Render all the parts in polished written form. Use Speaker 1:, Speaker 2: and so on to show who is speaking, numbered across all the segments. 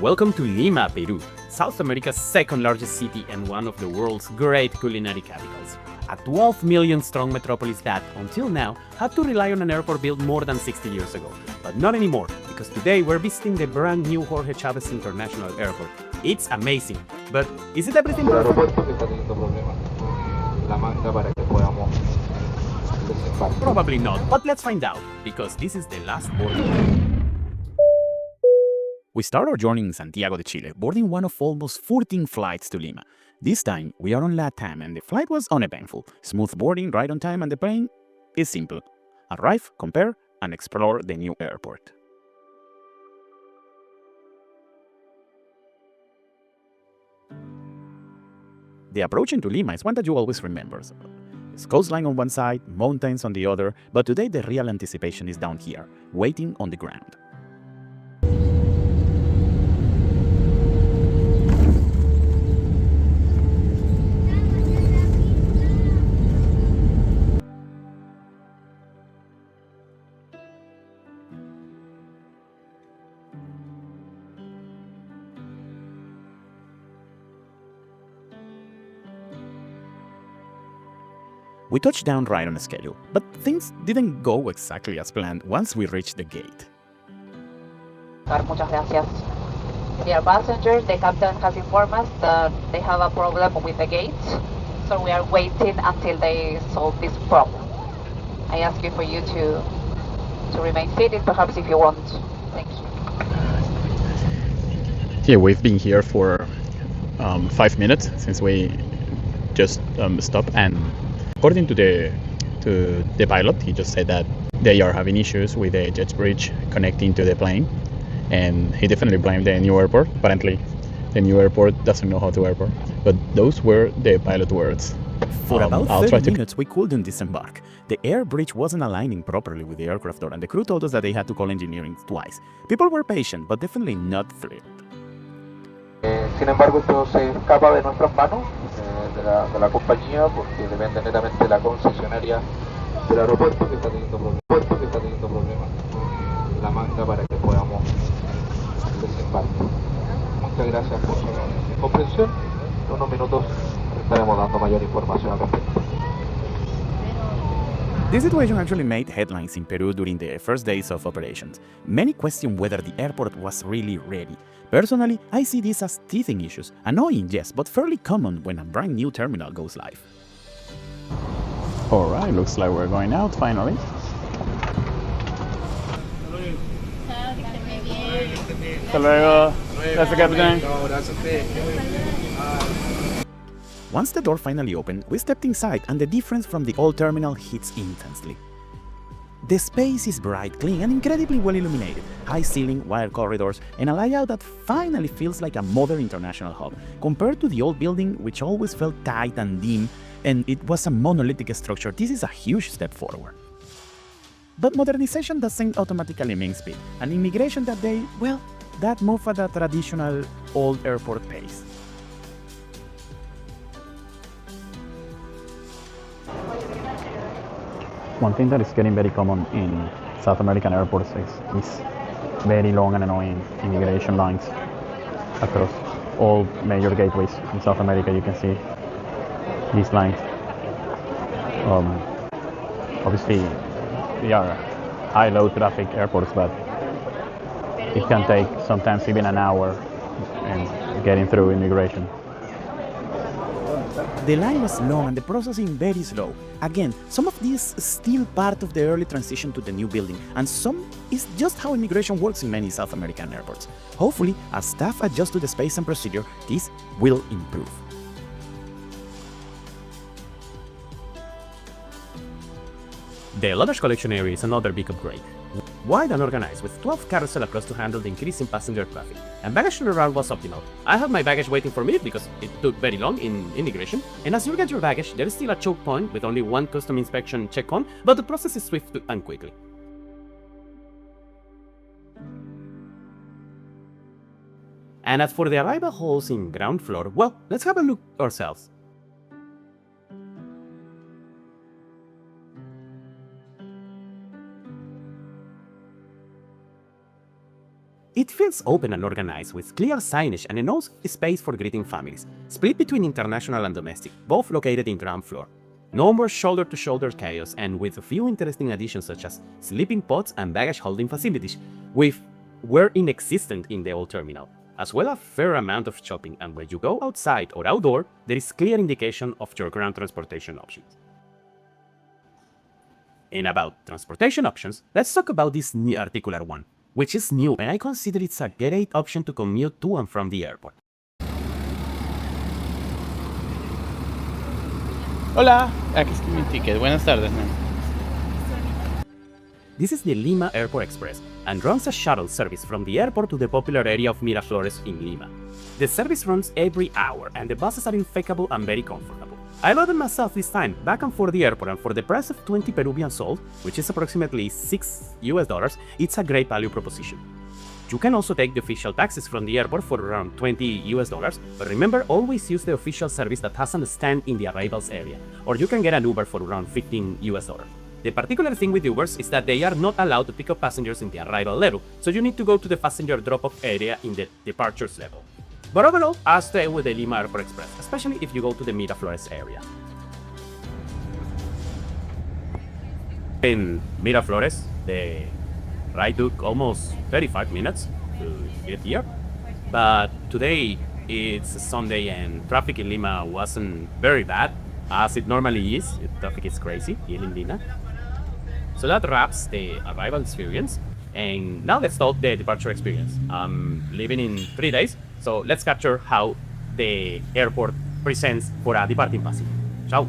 Speaker 1: Welcome to Lima, Peru, South America's second largest city and one of the world's great culinary capitals. A 12 million strong metropolis that, until now, had to rely on an airport built more than 60 years ago. But not anymore, because today we're visiting the brand new Jorge Chávez International Airport. It's amazing, but is it everything
Speaker 2: El
Speaker 1: perfect?
Speaker 2: aeropuerto que está teniendo problemas con la manga para que podamos desembarcar.
Speaker 1: Probably not, but let's find out, because this is the last boarding. We start our journey in Santiago de Chile, boarding one of almost 14 flights to Lima. This time, we are on LATAM and the flight was uneventful. Smooth boarding, right on time, and the plane is simple. Arrive, compare, and explore the new airport. The approach into Lima is one that you always remember. It's coastline on one side, mountains on the other, but today the real anticipation is down here, waiting on the ground. We touched down right on schedule, but things didn't go exactly as planned once we reached the gate.
Speaker 3: Muchas gracias. Dear passengers, the captain has informed us that they have a problem with the gates, so we are waiting until they solve this problem. I ask you for you to remain seated, perhaps if you want. Thank you.
Speaker 4: Yeah, we've been here for 5 minutes since we just stopped, and according to the pilot, he just said that they are having issues with the jet bridge connecting to the plane, and he definitely blamed the new airport. Apparently, the new airport doesn't know how to airport, but those were the pilot words.
Speaker 1: For about 30 minutes, we couldn't disembark. The air bridge wasn't aligning properly with the aircraft door, and the crew told us that they had to call engineering twice. People were patient, but definitely not thrilled.
Speaker 2: Sin embargo, esto se escapa de nuestras manos, de la compañía, porque depende netamente de la concesionaria del aeropuerto que está teniendo problemas con la manga para que podamos desembarcar. Muchas gracias por su comprensión. En unos minutos estaremos dando mayor información al respecto.
Speaker 1: This situation actually made headlines in Peru during the first days of operations. Many questioned whether the airport was really ready. Personally, I see this as teething issues. Annoying, yes, but fairly common when a brand new terminal goes live.
Speaker 4: Alright, looks like we're going out finally. Hasta luego. Gracias, capitán.
Speaker 1: Once the door finally opened, we stepped inside and the difference from the old terminal hits intensely. The space is bright, clean, and incredibly well illuminated. High ceiling, wide corridors, and a layout that finally feels like a modern international hub. Compared to the old building, which always felt tight and dim, and it was a monolithic structure, this is a huge step forward. But modernization doesn't automatically mean speed. And immigration that day, well, that moved at a traditional old airport pace.
Speaker 4: One thing that is getting very common in South American airports is very long and annoying immigration lines across all major gateways in South America. You can see these lines. Obviously, they are high-low traffic airports, but it can take sometimes even an hour in getting through immigration.
Speaker 1: The line was long and the processing very slow. Again, some of this is still part of the early transition to the new building, and some is just how immigration works in many South American airports. Hopefully, as staff adjust to the space and procedure, this will improve. The luggage collection area is another big upgrade. Wide and organized, with 12 carousel across to handle the increase in passenger traffic. And baggage turnaround was optimal. I had my baggage waiting for me because it took very long in immigration. And as you get your baggage, there is still a choke point with only one custom inspection check on, but the process is swift and quickly. And as for the arrival halls in ground floor, well, let's have a look ourselves. It feels open and organized with clear signage and enough space for greeting families, split between international and domestic, both located in ground floor. No more shoulder-to-shoulder chaos, and with a few interesting additions such as sleeping pods and baggage holding facilities, which were inexistent in the old terminal, as well as a fair amount of shopping, and when you go outside or outdoor, there is clear indication of your ground transportation options. And about transportation options, let's talk about this new articular one, which is new, and I consider it's a great option to commute to and from the airport.
Speaker 4: Hola, aquí está mi ticket. Buenas tardes, man.
Speaker 1: This is the Lima Airport Express and runs a shuttle service from the airport to the popular area of Miraflores in Lima. The service runs every hour and the buses are impeccable and very comfortable. I loaded myself this time back and forth the airport, and for the price of 20 Peruvian sold, which is approximately $6, it's a great value proposition. You can also take the official taxis from the airport for around $20, but remember, always use the official service that has a stand in the arrivals area, or you can get an Uber for around $15. The particular thing with Ubers is that they are not allowed to pick up passengers in the arrival level, so you need to go to the passenger drop-off area in the departures level. But overall, I'll stay with the Lima Airport Express, especially if you go to the Miraflores area. In Miraflores, the ride took almost 35 minutes to get here, but today it's a Sunday and traffic in Lima wasn't very bad, as it normally is. The traffic is crazy here in Lima. So that wraps the arrival experience, and now let's talk the departure experience. I'm leaving in 3 days, so let's capture how the airport presents for a departing passenger. Ciao!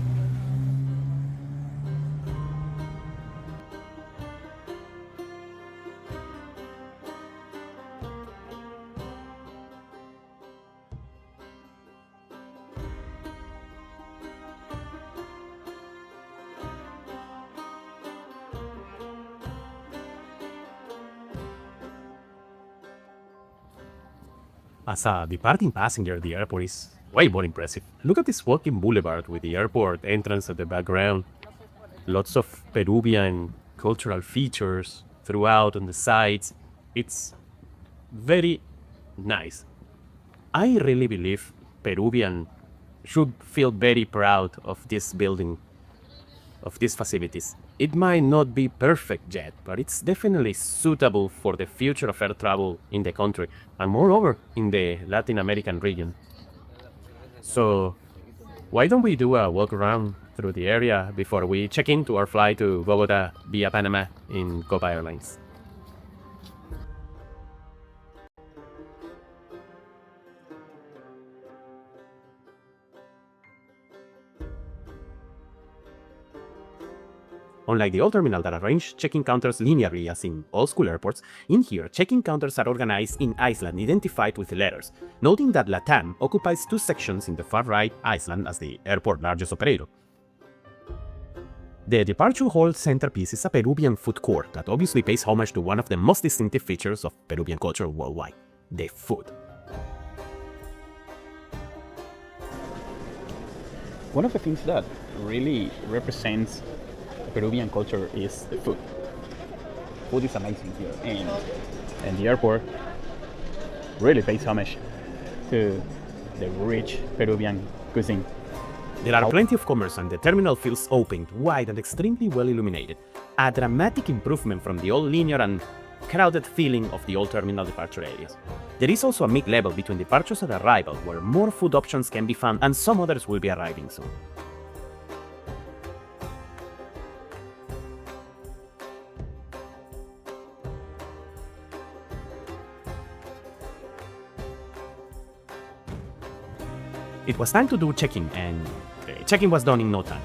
Speaker 1: As a departing passenger, the airport is way more impressive. Look at this walking boulevard with the airport entrance at the background. Lots of Peruvian cultural features throughout on the sides. It's very nice. I really believe Peruvian should feel very proud of this building, of these facilities. It might not be perfect yet, but it's definitely suitable for the future of air travel in the country, and moreover in the Latin American region. So why don't we do a walk around through the area before we check into our flight to Bogota via Panama in Copa Airlines? Unlike the old terminal that arranged check-in counters linearly as in old school airports, in here check-in counters are organized in island identified with letters, noting that LATAM occupies 2 sections in the far right island as the airport largest operator. The departure hall centerpiece is a Peruvian food court that obviously pays homage to one of the most distinctive features of Peruvian culture worldwide, the food.
Speaker 4: One of the things that really represents Peruvian culture is the food. Food is amazing here, and the airport really pays homage to the rich Peruvian cuisine.
Speaker 1: There are plenty of commerce and the terminal feels open, wide and extremely well illuminated, a dramatic improvement from the old linear and crowded feeling of the old terminal departure areas. There is also a mid-level between departures and arrival where more food options can be found, and some others will be arriving soon. It was time to do check-in, and check-in was done in no time.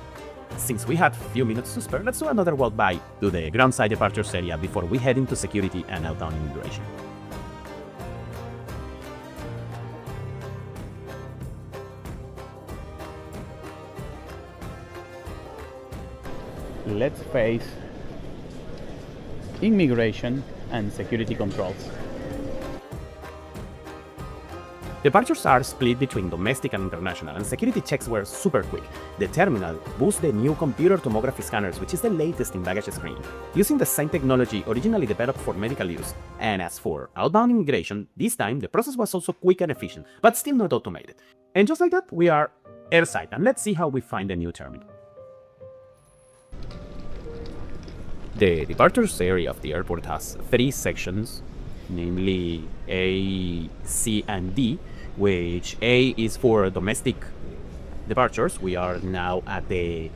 Speaker 1: Since we had few minutes to spare, let's do another walk by to the ground side departures area before we head into security and outbound immigration.
Speaker 4: Let's face immigration and security controls.
Speaker 1: Departures are split between domestic and international, and security checks were super quick. The terminal boasts the new computer tomography scanners, which is the latest in baggage screening, using the same technology originally developed for medical use. And as for outbound immigration, this time the process was also quick and efficient, but still not automated. And just like that, we are airside, and let's see how we find the new terminal. The departures area of the airport has 3 sections, namely A, C, and D, which A is for domestic departures. We are now at the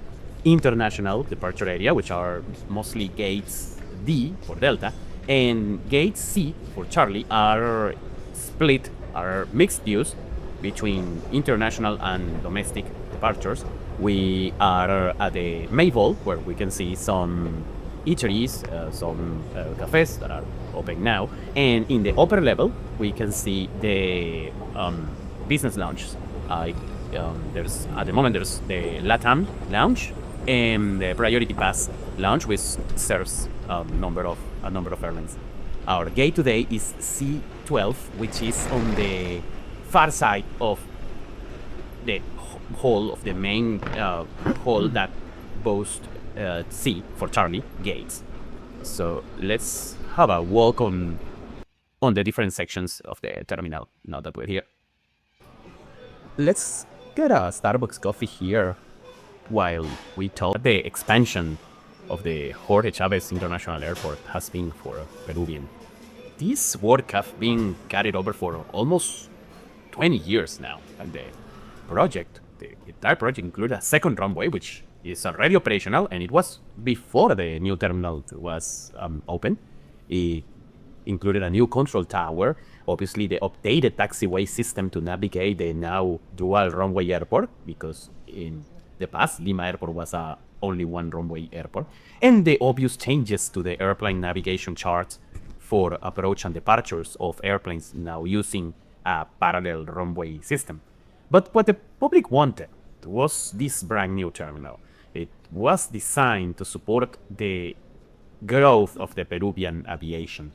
Speaker 1: international departure area, which are mostly gates D for Delta, and gate C for Charlie are split, are mixed use between international and domestic departures. We are at the main vault, where we can see some eateries, some cafes that are open now, and in the upper level we can see the business lounges. There's at the moment there's the LATAM lounge and the Priority Pass lounge, which serves a number of airlines. Our gate today is C12, which is on the far side of the hall of the main hall that boasts C for Charlie gates. So let's have a walk on the different sections of the terminal now that we're here. Let's get a Starbucks coffee here while we talk. The expansion of the Jorge Chávez International Airport has been for Peruvian. This work have been carried over for almost 20 years now, and the entire project included a second runway, which is already operational, and it was before the new terminal was open. It included a new control tower, obviously the updated taxiway system to navigate the now dual runway airport, because in the past Lima airport was a only one runway airport, and the obvious changes to the airplane navigation charts for approach and departures of airplanes now using a parallel runway system. But what the public wanted was this brand new terminal. It was designed to support the growth of the Peruvian aviation.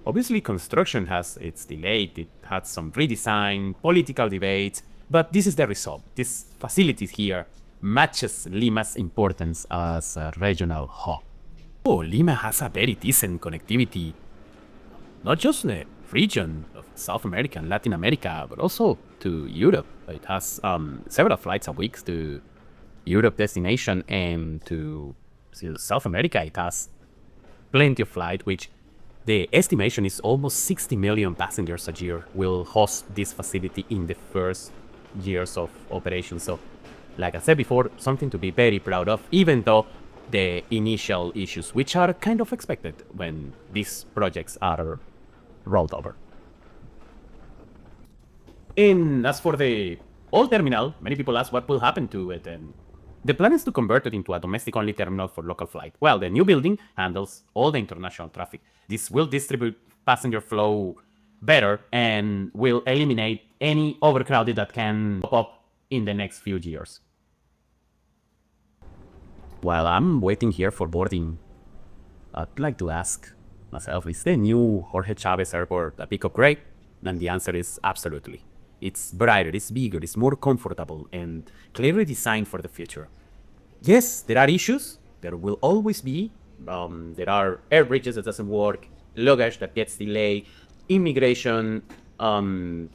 Speaker 1: Obviously, construction has its delayed, it had some redesign, political debates, but this is the result. This facility here matches Lima's importance as a regional hub. Oh, Lima has a very decent connectivity, not just the region of South America and Latin America, but also to Europe. It has several flights a week to Europe destination, and to South America it has plenty of flight, which the estimation is almost 60 million passengers a year will host this facility in the first years of operation. So, like I said before, something to be very proud of, even though the initial issues, which are kind of expected when these projects are rolled over. And as for the old terminal, many people ask what will happen to it, and the plan is to convert it into a domestic-only terminal for local flight, while the new building handles all the international traffic. This will distribute passenger flow better and will eliminate any overcrowding that can pop up in the next few years. While I'm waiting here for boarding, I'd like to ask myself, is the new Jorge Chávez Airport a big upgrade? And the answer is absolutely. It's brighter, it's bigger, it's more comfortable, and clearly designed for the future. Yes, there are issues. There will always be. There are air bridges that doesn't work, luggage that gets delayed, immigration time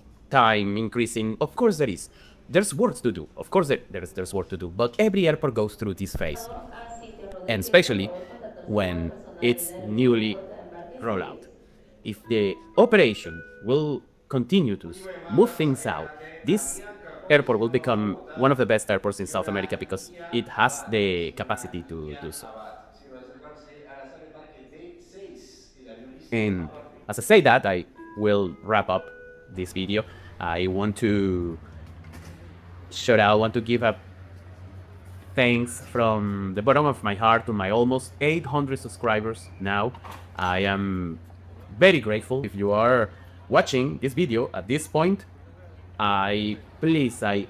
Speaker 1: increasing. Of course there is. There's work to do. Of course there's work to do. But every airport goes through this phase. And especially when it's newly rolled out. If the operation will continue to move things out, this airport will become one of the best airports in South America because it has the capacity to do so. And as I say that, I will wrap up this video. I want to give a thanks from the bottom of my heart to my almost 800 subscribers now. I am very grateful. If you are watching this video at this point, I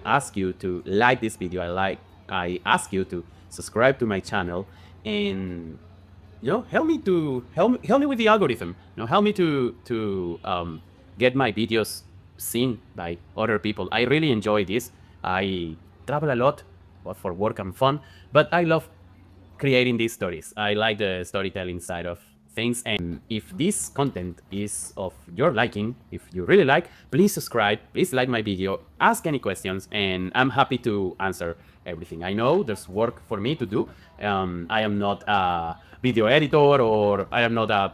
Speaker 1: ask you to like this video. I ask you to subscribe to my channel, and help me with the algorithm. Help me to get my videos
Speaker 5: seen by other people. I really enjoy this. I travel a lot, both for work and fun, but I love creating these stories. I like the storytelling side of things, and if this content is of your liking, if you really like, please subscribe, please like my video, ask any questions, and I'm happy to answer everything. I know there's work for me to do. I am not a video editor, or I am not a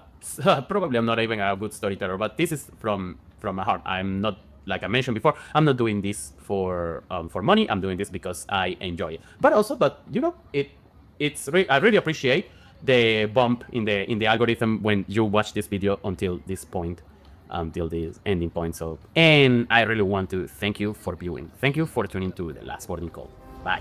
Speaker 5: probably I'm not even a good storyteller, but this is from my heart. I'm not, like I mentioned before, I'm not doing this for money. I'm doing this because I enjoy it. But you know, I really appreciate the bump in the algorithm when you watch this video until this point, until this ending point. So, and I really want to thank you for viewing. Thank you for tuning to The Last Boarding Call. Bye.